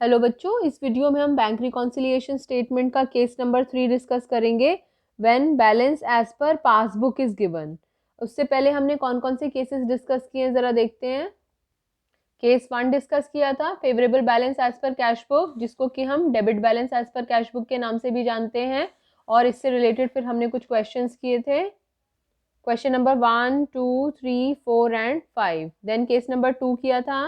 Hello बच्चों, इस video में हम बैंक रिकॉन्सिलिएशन स्टेटमेंट का केस नंबर 3 डिस्कस करेंगे। When balance as per passbook is given. उससे पहले हमने कौन कौन से केसेस डिस्कस किए हैं जरा देखते हैं। केस 1 डिस्कस किया था, favourable balance as per cash book, जिसको कि हम debit balance as per cash book के नाम से भी जानते हैं। और इससे रिलेटेड फिर हमने कुछ क्वेश्चंस किए थे, question number 1, 2, 3, 4 and 5। Then case number 2 किया था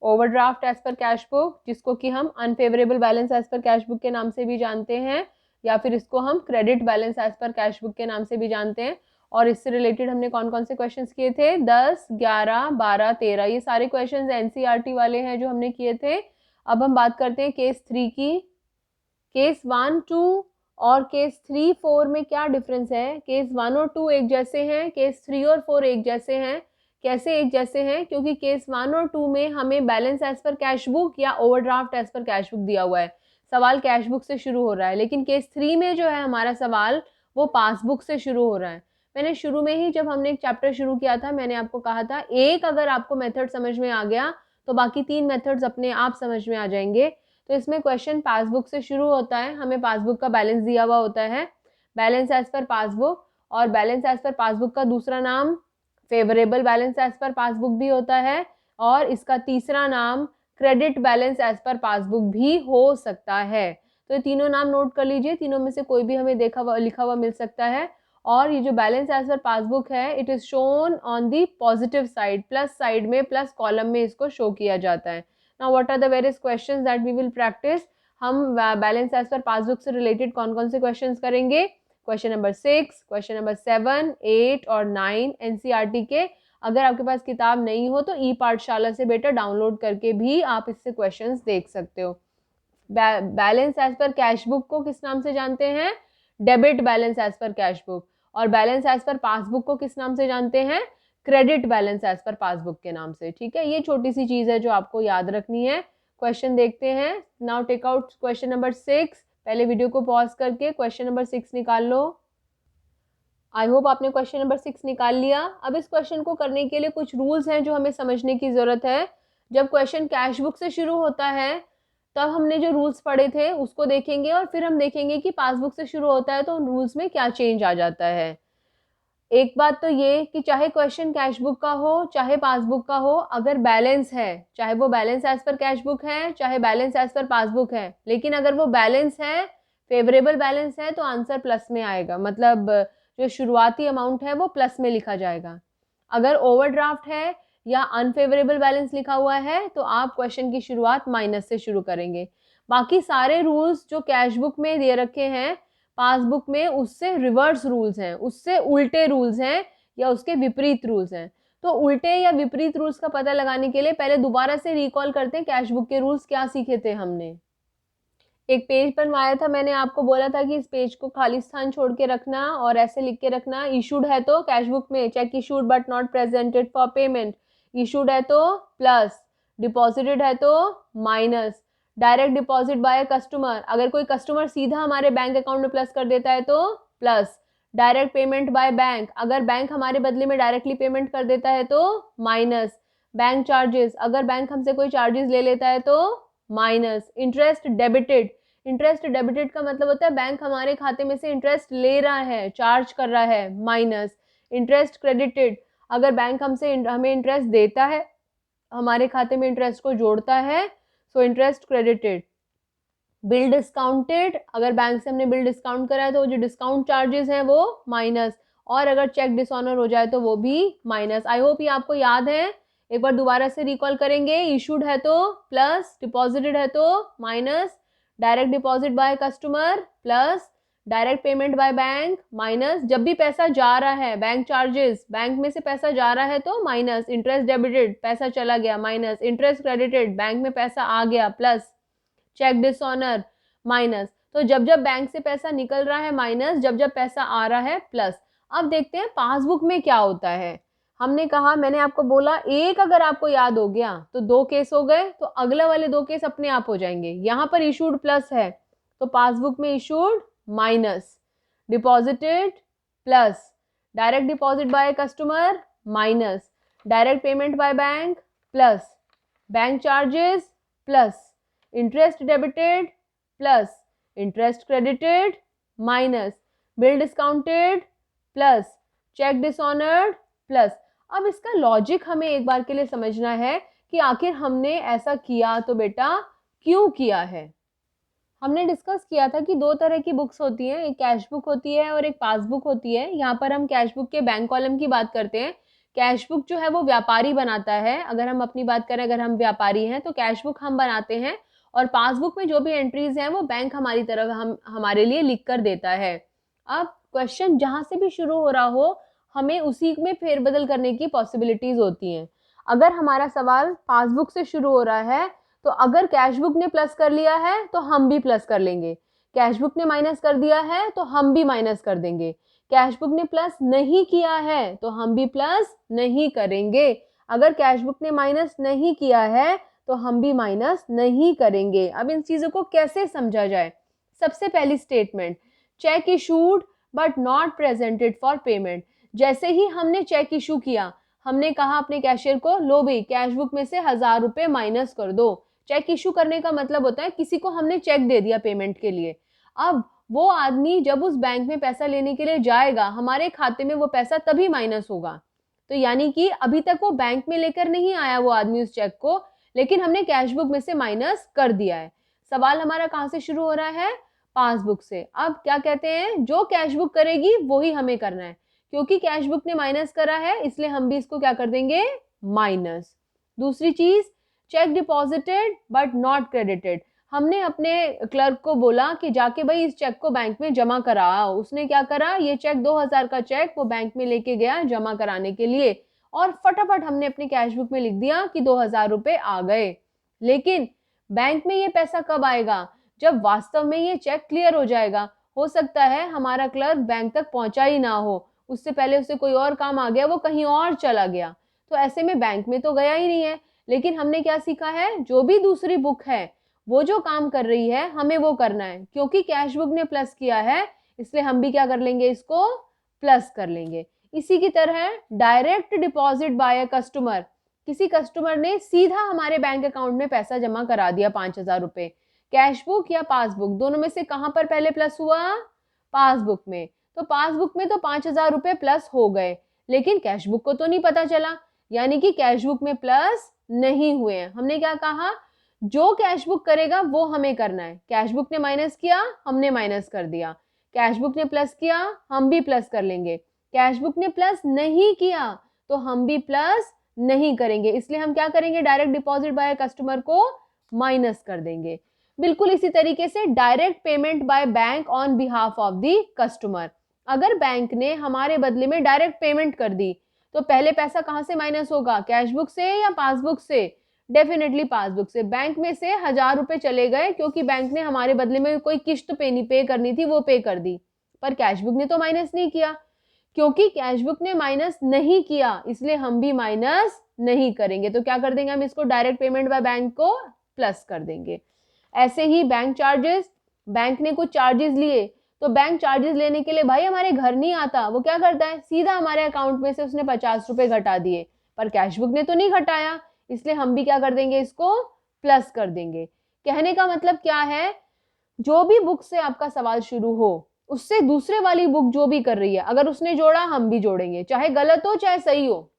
overdraft as per cash book, जिसको कि हम unfavourable balance as per cash book के नाम से भी जानते हैं, या फिर इसको हम credit balance as per cash book के नाम से भी जानते हैं। और इससे रिलेटेड हमने कौन कौन से क्वेश्चंस किए थे, 10, 11, 12, 13, ये सारे क्वेश्चंस एनसीईआरटी वाले हैं जो हमने किए थे। अब हम बात करते हैं केस 3 की। केस 1, 2 और केस 3, 4 में क्या डिफरेंस है। केस 1 और 2 एक जैसे हैं, केस 3 और 4 एक जैसे हैं। कैसे एक जैसे हैं? क्योंकि केस 1 और 2 में हमें balance as per cash book या overdraft as per cash book दिया हुआ है, सवाल कैश बुक से शुरू हो रहा है। लेकिन केस 3 में जो है हमारा सवाल वो पासबुक से शुरू हो रहा है। मैंने शुरू में ही जब हमने एक चैप्टर शुरू किया था, मैंने आपको कहा था एक अगर आपको मेथड समझ में आ गया तो बाकी 3 मेथड्स अपने आप समझ में आ जाएंगे। तो इसमें क्वेश्चन पासबुक से शुरू होता है, हमें पासबुक का बैलेंस दिया हुआ होता है, बैलेंस एज पर पासबुक। और बैलेंस एज पर पासबुक का दूसरा नाम favourable balance as per passbook भी होता है, और इसका तीसरा नाम credit balance as per passbook भी हो सकता है। तो ये तीनों नाम नोट कर लीजिए, तीनों में से कोई भी हमें लिखा हुआ मिल सकता है। और ये जो बैलेंस एज पर पासबुक है, it is shown on the positive side, plus side में, प्लस कॉलम में इसको शो किया जाता है। Now what are the various questions that we will practise. हम बैलेंस एज पर पासबुक से रिलेटेड कौन कौन से क्वेश्चंस करेंगे। क्वेश्चन नंबर 6, क्वेश्चन नंबर 7, 8 और 9 एनसीईआरटी के। अगर आपके पास किताब नहीं हो तो ई पाठशाला से बेटा डाउनलोड करके भी आप इससे क्वेश्चंस देख सकते हो। Balance as per cash book को किस नाम से जानते हैं, debit balance as per cash book. और बैलेंस एज पर पासबुक को किस नाम से जानते हैं, credit balance as per passbook के नाम से। ठीक है, ये छोटी सी चीज है जो आपको याद रखनी है। क्वेश्चन देखते हैं। Now take out question number 6। पहले वीडियो को पॉज करके क्वेश्चन नंबर 6 निकाल लो। आई होप आपने क्वेश्चन नंबर 6 निकाल लिया। अब इस क्वेश्चन को करने के लिए कुछ रूल्स हैं जो हमें समझने की जरूरत है। जब क्वेश्चन कैश बुक से शुरू होता है तब हमने जो रूल्स पढ़े थे उसको देखेंगे, और फिर हम देखेंगे कि पासबुक से शुरू होता है तो उन रूल्स में क्या चेंज आ जाता है। एक बात तो ये कि चाहे क्वेश्चन कैश बुक का हो चाहे पासबुक का हो, अगर बैलेंस है, चाहे वो balance as per cash book है चाहे बैलेंस एज पर पासबुक है, लेकिन अगर वो बैलेंस है, फेवरेबल बैलेंस है, तो आंसर प्लस में आएगा। मतलब जो शुरुआती अमाउंट है वो प्लस में लिखा जाएगा। अगर ओवरड्राफ्ट है या अनफेवरेबल बैलेंस लिखा हुआ है तो आप क्वेश्चन की शुरुआत माइनस से शुरू करेंगे। बाकी सारे रूल्स जो कैश बुक में दे रखे हैं पासबुक में उससे रिवर्स रूल्स हैं, उससे उल्टे रूल्स हैं या उसके विपरीत रूल्स हैं। तो उल्टे या विपरीत रूल्स का पता लगाने के लिए पहले दोबारा से रिकॉल करते हैं कैश बुक के रूल्स क्या सीखे थे हमने। एक पेज बनवाया था, मैंने आपको बोला था कि इस पेज को खाली स्थान छोड़ के रखना और ऐसे लिख के रखना, इशूड है तो कैश बुक में check issued but not presented for payment, issued है तो प्लस, डिपॉजिटेड है तो minus, direct deposit by customer, अगर कोई कस्टमर सीधा हमारे बैंक अकाउंट में प्लस कर देता है तो plus, direct payment by bank, अगर बैंक हमारे बदले में डायरेक्टली पेमेंट कर देता है तो माइनस, बैंक चार्जेस, अगर बैंक हमसे कोई चार्जेस ले लेता है तो minus, interest debited, interest debited का मतलब होता है बैंक हमारे खाते में से इंटरेस्ट ले रहा है, चार्ज कर रहा है, माइनस, इंटरेस्ट क्रेडिटेड, अगर बैंक हमसे हमें इंटरेस्ट देता है, हमारे खाते में इंटरेस्ट को जोड़ता है, सो इंटरेस्ट क्रेडिटेड। बिल डिस्काउंटेड, अगर बैंक से हमने बिल डिस्काउंट करा है तो जो डिस्काउंट चार्जेस हैं वो माइनस, और अगर चेक डिसऑनर हो जाए तो वो भी माइनस। आई होप ये आपको याद है। एक बार दोबारा से रिकॉल करेंगे। इशूड है तो प्लस, डिपॉजिटेड है तो minus, direct deposit by customer plus, direct payment by bank minus, जब भी पैसा जा रहा है बैंक चार्जेस, बैंक में से पैसा जा रहा है तो माइनस, इंटरेस्ट डेबिटेड पैसा चला गया माइनस, इंटरेस्ट क्रेडिटेड बैंक में पैसा आ गया प्लस, चेक डिसऑनर माइनस। तो जब जब बैंक से पैसा निकल रहा है माइनस, जब जब पैसा आ रहा है प्लस। अब देखते हैं पासबुक में क्या होता है। हमने कहा, मैंने आपको बोला एक अगर आपको याद हो गया तो 2 केस हो गए, तो अगले वाले 2 केस अपने आप हो जाएंगे। यहां पर इशूड प्लस है तो पासबुक में issued minus, deposited plus, direct deposit by customer minus, direct payment by bank plus, bank charges plus, interest debited plus interest credited minus bill discounted plus cheque dishonoured plus. अब इसका logic हमें एक बार के लिए समझना है कि आखिर हमने ऐसा किया तो बेटा क्यों किया है। हमने डिस्कस किया था कि दो तरह की बुक्स होती हैं, एक कैश बुक होती है और एक पासबुक होती है। यहाँ पर हम कैश बुक के बैंक कॉलम की बात करते हैं। कैश बुक जो है वो व्यापारी बनाता है। अगर हम अपनी बात करें, अगर हम व्यापारी हैं तो कैश बुक हम बनाते हैं और पासबुक में जो भी एंट्रीज हैं वो बैंक हमारी तरफ हमारे लिए लिख कर देता है। अब क्वेश्चन जहाँ से भी शुरू हो रहा हो, हमें उसी में फेरबदल करने की पॉसिबिलिटीज होती हैं। अगर हमारा सवाल पासबुक से शुरू हो रहा है तो अगर कैश बुक ने प्लस कर लिया है तो हम भी प्लस कर लेंगे, कैश बुक ने माइनस कर दिया है तो हम भी माइनस कर देंगे, कैश बुक ने प्लस नहीं किया है तो हम भी प्लस नहीं करेंगे, अगर कैश बुक ने माइनस नहीं किया है तो हम भी माइनस नहीं करेंगे। अब इन चीज़ों को कैसे समझा जाए। सबसे पहली statement, check issued but not presented for payment. जैसे ही हमने चेक इशू किया, हमने कहा अपने कैशियर को, लो भाई कैश बुक में से 1000 रुपये माइनस कर दो। चेक इशू करने का मतलब होता है किसी को हमने चेक दे दिया पेमेंट के लिए। अब वो आदमी जब उस बैंक में पैसा लेने के लिए जाएगा, हमारे खाते में वो पैसा तभी माइनस होगा। तो यानी कि अभी तक वो बैंक में लेकर नहीं आया वो आदमी उस चेक को, लेकिन हमने कैश बुक में से माइनस कर दिया है। सवाल हमारा कहाँ से शुरू हो रहा है, पासबुक से। अब क्या कहते हैं, जो कैश बुक करेगी वो ही हमें करना है, क्योंकि कैश बुक ने माइनस करा है इसलिए हम भी इसको क्या कर देंगे, माइनस। दूसरी चीज, check deposited but not credited. हमने अपने क्लर्क को बोला कि जाके भाई इस चेक को बैंक में जमा कराओ। उसने क्या करा, ये चेक 2000 का चेक वो बैंक में लेके गया जमा कराने के लिए और फटाफट हमने अपनी कैश बुक में लिख दिया कि 2000 रुपए आ गए। लेकिन बैंक में ये पैसा कब आएगा, जब वास्तव में ये चेक क्लियर हो जाएगा। हो सकता है हमारा क्लर्क बैंक तक पहुंचा ही ना हो, उससे पहले उसे कोई और काम आ गया, वो कहीं और चला गया, तो ऐसे में बैंक में तो गया ही नहीं है। लेकिन हमने क्या सीखा है, जो भी दूसरी बुक है वो जो काम कर रही है हमें वो करना है, क्योंकि कैश बुक ने प्लस किया है इसलिए हम भी क्या कर लेंगे, इसको प्लस कर लेंगे। इसी की तरह डायरेक्ट डिपॉजिट बाय कस्टमर, किसी कस्टमर ने सीधा हमारे बैंक अकाउंट में पैसा जमा करा दिया 5000 रुपए। कैश बुक या पासबुक दोनों में से कहां पर पहले प्लस हुआ, पासबुक में। तो पासबुक में तो 5000 रुपए प्लस हो गए, लेकिन कैश बुक को तो नहीं पता चला, यानी कि कैश बुक में प्लस नहीं हुए हैं। हमने क्या कहा, जो कैश बुक करेगा वो हमें करना है। कैश बुक ने माइनस किया, हमने माइनस कर दिया। कैश बुक ने प्लस किया, हम भी प्लस कर लेंगे। कैश बुक ने प्लस नहीं किया तो हम भी प्लस नहीं करेंगे, इसलिए हम क्या करेंगे, डायरेक्ट डिपॉजिट बाय कस्टमर को माइनस कर देंगे। बिल्कुल इसी तरीके से direct payment by bank on behalf of the customer, अगर बैंक ने हमारे बदले में डायरेक्ट पेमेंट कर दी तो पहले पैसा कहां से माइनस होगा, कैश बुक से या पासबुक से, डेफिनेटली पासबुक से। बैंक में से 1000 रुपए चले गए क्योंकि बैंक ने हमारे बदले में कोई किस्त पे करनी थी, वो पे कर दी, पर कैश बुक ने तो माइनस नहीं किया। क्योंकि कैश बुक ने माइनस नहीं किया इसलिए हम भी माइनस नहीं करेंगे। तो क्या कर देंगे, हम इसको डायरेक्ट पेमेंट बाय बैंक को प्लस कर देंगे। ऐसे ही बैंक चार्जेस, बैंक ने कुछ चार्जेस लिए तो बैंक चार्जेस लेने के लिए भाई हमारे घर नहीं आता, वो क्या करता है, सीधा हमारे अकाउंट में से उसने 50 रुपए घटा दिए, पर कैश बुक ने तो नहीं घटाया, इसलिए हम भी क्या कर देंगे, इसको प्लस कर देंगे। कहने का मतलब क्या है, जो भी बुक से आपका सवाल शुरू हो उससे दूसरे वाली बुक जो भी कर रही है, अगर उसने जोड़ा हम भी जोड़ेंगे, चाहे गलत हो चाहे सही हो।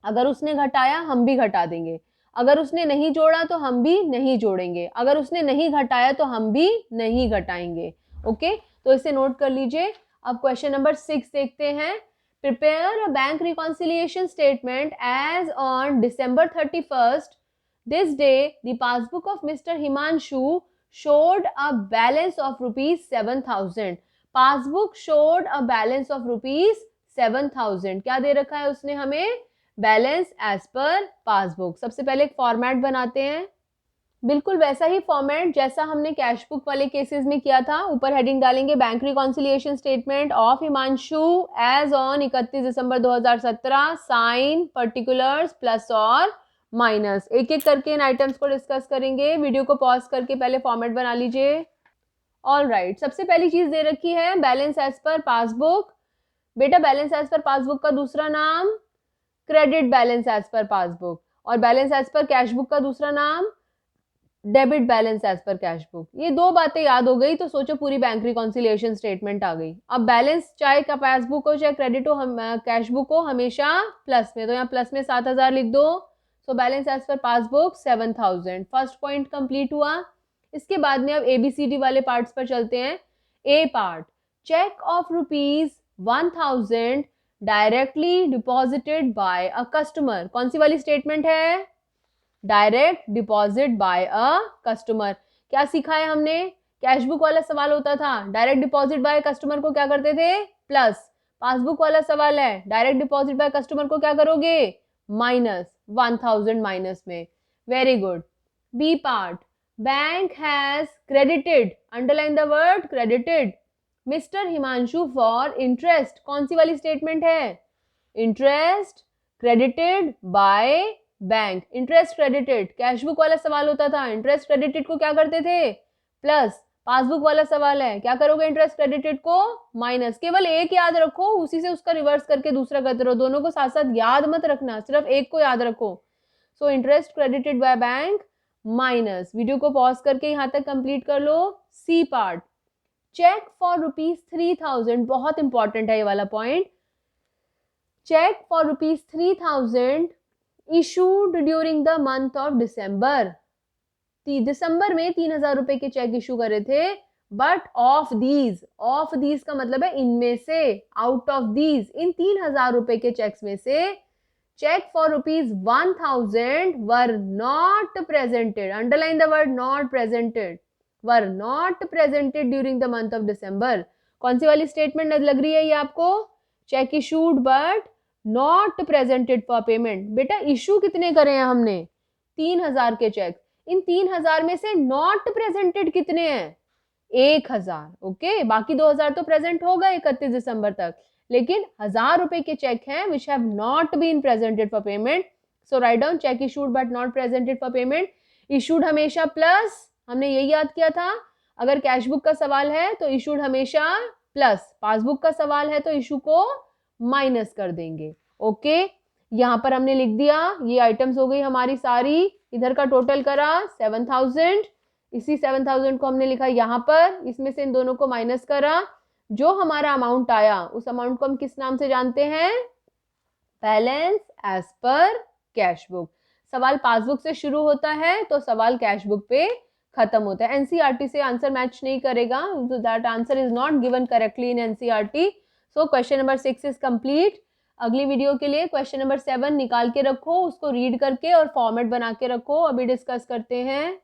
अगर उसने घटाया हम भी घटा देंगे, अगर उसने नहीं जोड़ा तो हम भी नहीं जोड़ेंगे, अगर उसने नहीं घटाया तो हम भी नहीं घटाएंगे। ओके, तो इसे नोट कर लीजिए। अब क्वेश्चन नंबर 6 देखते हैं। Prepare a bank reconciliation statement as on December 31st. This day, the passbook of Mr. Himanshu showed a balance of rupees 7000. Passbook showed a balance of rupees 7000. क्या दे रखा है उसने हमें, बैलेंस एज पर पासबुक। सबसे पहले एक format बनाते हैं, बिल्कुल वैसा ही फॉर्मेट जैसा हमने कैश बुक वाले केसेस में किया था। ऊपर हेडिंग डालेंगे bank reconciliation statement of Himanshu as on 31 December 2017, sign, particulars, plus और माइनस। एक एक करके इन आइटम्स को डिस्कस करेंगे। वीडियो को पॉज करके पहले फॉर्मेट बना लीजिए। ऑल राइट, सबसे पहली चीज दे रखी है बैलेंस एज पर पासबुक। बेटा बैलेंस एज पर पासबुक का दूसरा नाम credit balance as per passbook, और balance as per cash book का दूसरा नाम debit balance as per cash book. ये दो बातें याद हो गई तो सोचो पूरी बैंक रिकॉन्सिलिएशन स्टेटमेंट आ गई। अब बैलेंस चाहे का पासबुक हो चाहे क्रेडिट हो, हम कैश बुक हो, हमेशा प्लस में, तो यहाँ प्लस में 7,000 लिख दो। So balance as per passbook 7,000। First point complete हुआ। इसके बाद में अब ABCD वाले पार्ट्स पर चलते हैं। A part, cheque of ₹1,000 directly deposited by a customer. कौन सी वाली स्टेटमेंट है? Direct deposit by a customer. क्या सीखा है हमने? कैशबुक वाला सवाल होता था, डायरेक्ट डिपॉजिट बाय कस्टमर को क्या करते थे? प्लस। पासबुक वाला सवाल है, डायरेक्ट डिपॉजिट बाय कस्टमर को क्या करोगे? माइनस। 1,000 माइनस में। Very good. B part, bank has credited, underline the word credited, mister Himanshu for interest. कौन सी वाली स्टेटमेंट है? Interest credited by bank. Interest credited, cashbook वाला सवाल होता था, इंटरेस्ट क्रेडिटेड को क्या करते थे? प्लस। पासबुक वाला सवाल है, क्या करोगे इंटरेस्ट क्रेडिटेड को? माइनस। केवल एक याद रखो, उसी से उसका रिवर्स करके दूसरा करते रहो, दोनों को साथ साथ याद मत रखना, सिर्फ एक को याद रखो। So interest credited by bank minus. Video को पॉज करके यहाँ तक कंप्लीट कर लो। सी पार्ट, चेक फॉर ₹3,000, बहुत इंपॉर्टेंट है ये वाला point. Cheque for ₹3,000 issued during the month of December. दिसंबर में 3,000 रुपए के चेक इशू करे थे, बट ऑफ दीज का मतलब है इनमें से, आउट ऑफ दीज, इन 3,000 रुपए के चेक्स में से cheque for ₹1,000 were not presented, underline the word not presented, were not presented during the month of December. कौन सी वाली स्टेटमेंट लग रही है ये आपको? Cheque issued but not presented for payment. बेटा इशू कितने करे हैं हमने? 3,000 के चेक। इन 3,000 में से नॉट प्रेजेंटेड कितने हैं? 1,000। ओके, बाकी 2,000 तो प्रेजेंट होगा 31 दिसंबर तक, लेकिन 1,000 रुपए के चेक हैं which have not been presented for payment. So write down cheque issued but not presented for payment. Issued हमेशा प्लस, हमने यही याद किया था। अगर कैशबुक का सवाल है तो इशूड हमेशा प्लस, पासबुक का सवाल है तो इशू को माइनस कर देंगे। ओके, यहाँ पर हमने लिख दिया, ये आइटम्स हो गई हमारी सारी। इधर का टोटल करा 7,000, इसी 7,000 को हमने लिखा यहाँ पर, इसमें से इन दोनों को माइनस करा। जो हमारा अमाउंट आया उस अमाउंट को हम किस नाम से जानते हैं? Balance as per cash book. सवाल पासबुक से शुरू होता है तो सवाल कैश बुक पे खत्म होता है। एनसीईआरटी से आंसर मैच नहीं करेगा, so that answer is not given correctly in NCERT. So question number 6 is complete. अगली वीडियो के लिए क्वेश्चन नंबर 7 निकाल के रखो, उसको रीड करके और फॉर्मेट बना के रखो। अभी डिस्कस करते हैं